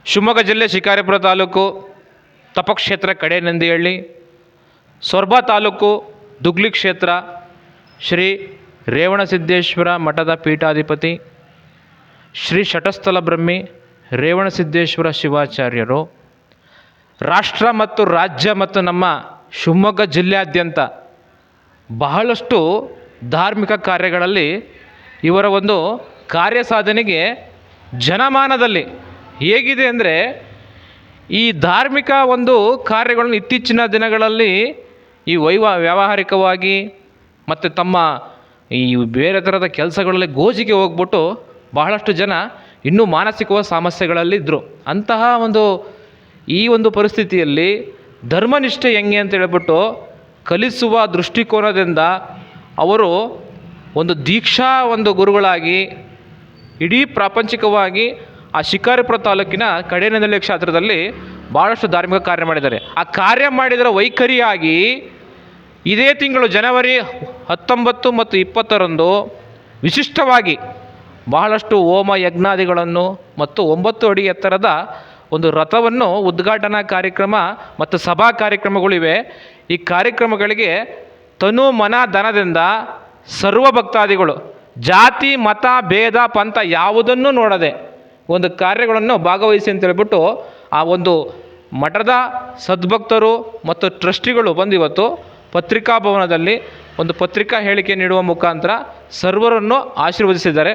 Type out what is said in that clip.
ಶಿವಮೊಗ್ಗ ಜಿಲ್ಲೆ ಶಿಕಾರಿಪುರ ತಾಲೂಕು ತಪಕ್ಷೇತ್ರ ಕಡೇನಂದಿಹಳ್ಳಿ, ಸೊರಬ ತಾಲೂಕು ದುಗ್ಲಿ ಕ್ಷೇತ್ರ ಶ್ರೀ ರೇವಣಸಿದ್ದೇಶ್ವರ ಮಠದ ಪೀಠಾಧಿಪತಿ ಶ್ರೀ ಶಟಸ್ಥಲ ಬ್ರಹ್ಮಿ ರೇವಣಸಿದ್ದೇಶ್ವರ ಶಿವಾಚಾರ್ಯರು ರಾಷ್ಟ್ರ ಮತ್ತು ರಾಜ್ಯ ಮತ್ತು ನಮ್ಮ ಶಿವಮೊಗ್ಗ ಜಿಲ್ಲೆಯಾದ್ಯಂತ ಬಹಳಷ್ಟು ಧಾರ್ಮಿಕ ಕಾರ್ಯಗಳಲ್ಲಿ ಇವರ ಒಂದು ಕಾರ್ಯಸಾಧನೆಗೆ ಜನಮಾನದಲ್ಲಿ ಹೇಗಿದೆ ಅಂದರೆ, ಈ ಧಾರ್ಮಿಕ ಒಂದು ಕಾರ್ಯಗಳನ್ನು ಇತ್ತೀಚಿನ ದಿನಗಳಲ್ಲಿ ಈ ವ್ಯಾವಹಾರಿಕವಾಗಿ ಮತ್ತು ತಮ್ಮ ಈ ಬೇರೆ ಥರದ ಕೆಲಸಗಳಲ್ಲಿ ಗೋಜಿಗೆ ಹೋಗ್ಬಿಟ್ಟು ಬಹಳಷ್ಟು ಜನ ಇನ್ನೂ ಮಾನಸಿಕ ಸಮಸ್ಯೆಗಳಲ್ಲಿದ್ದರು. ಅಂತಹ ಈ ಒಂದು ಪರಿಸ್ಥಿತಿಯಲ್ಲಿ ಧರ್ಮನಿಷ್ಠೆ ಹೆಂಗೆ ಅಂತ ಹೇಳ್ಬಿಟ್ಟು ಕಲಿಸುವ ದೃಷ್ಟಿಕೋನದಿಂದ ಅವರು ಒಂದು ದೀಕ್ಷಾ ಗುರುಗಳಾಗಿ ಇಡೀ ಪ್ರಾಪಂಚಿಕವಾಗಿ ಆ ಶಿಕಾರಿಪುರ ತಾಲೂಕಿನ ಕಡೇನಂದಿಹಳ್ಳಿ ಕ್ಷೇತ್ರದಲ್ಲಿ ಭಾಳಷ್ಟು ಧಾರ್ಮಿಕ ಕಾರ್ಯ ಮಾಡಿದ್ದಾರೆ. ಆ ಕಾರ್ಯ ಮಾಡಿದರ ವೈಖರಿಯಾಗಿ ಇದೇ ತಿಂಗಳು ಜನವರಿ 19 ಮತ್ತು 20ರಂದು ವಿಶಿಷ್ಟವಾಗಿ ಬಹಳಷ್ಟು ಹೋಮ ಯಜ್ಞಾದಿಗಳನ್ನು ಮತ್ತು 9 ಅಡಿ ಎತ್ತರದ ಒಂದು ರಥವನ್ನು ಉದ್ಘಾಟನಾ ಕಾರ್ಯಕ್ರಮ ಮತ್ತು ಸಭಾ ಕಾರ್ಯಕ್ರಮಗಳಿವೆ. ಈ ಕಾರ್ಯಕ್ರಮಗಳಿಗೆ ತನು ಮನ ಧನದಿಂದ ಸರ್ವ ಭಕ್ತಾದಿಗಳು ಜಾತಿ ಮತ ಭೇದ ಪಂಥ ಯಾವುದನ್ನು ನೋಡದೆ ಒಂದು ಕಾರ್ಯಗಳನ್ನು ಭಾಗವಹಿಸಿ ಅಂತ ಹೇಳ್ಬಿಟ್ಟು ಆ ಒಂದು ಮಠದ ಸದ್ಭಕ್ತರು ಮತ್ತು ಟ್ರಸ್ಟಿಗಳು ಬಂದು ಇವತ್ತು ಪತ್ರಿಕಾ ಭವನದಲ್ಲಿ ಒಂದು ಪತ್ರಿಕಾ ಹೇಳಿಕೆ ನೀಡುವ ಮುಖಾಂತರ ಸರ್ವರನ್ನು ಆಶೀರ್ವದಿಸಿದ್ದಾರೆ.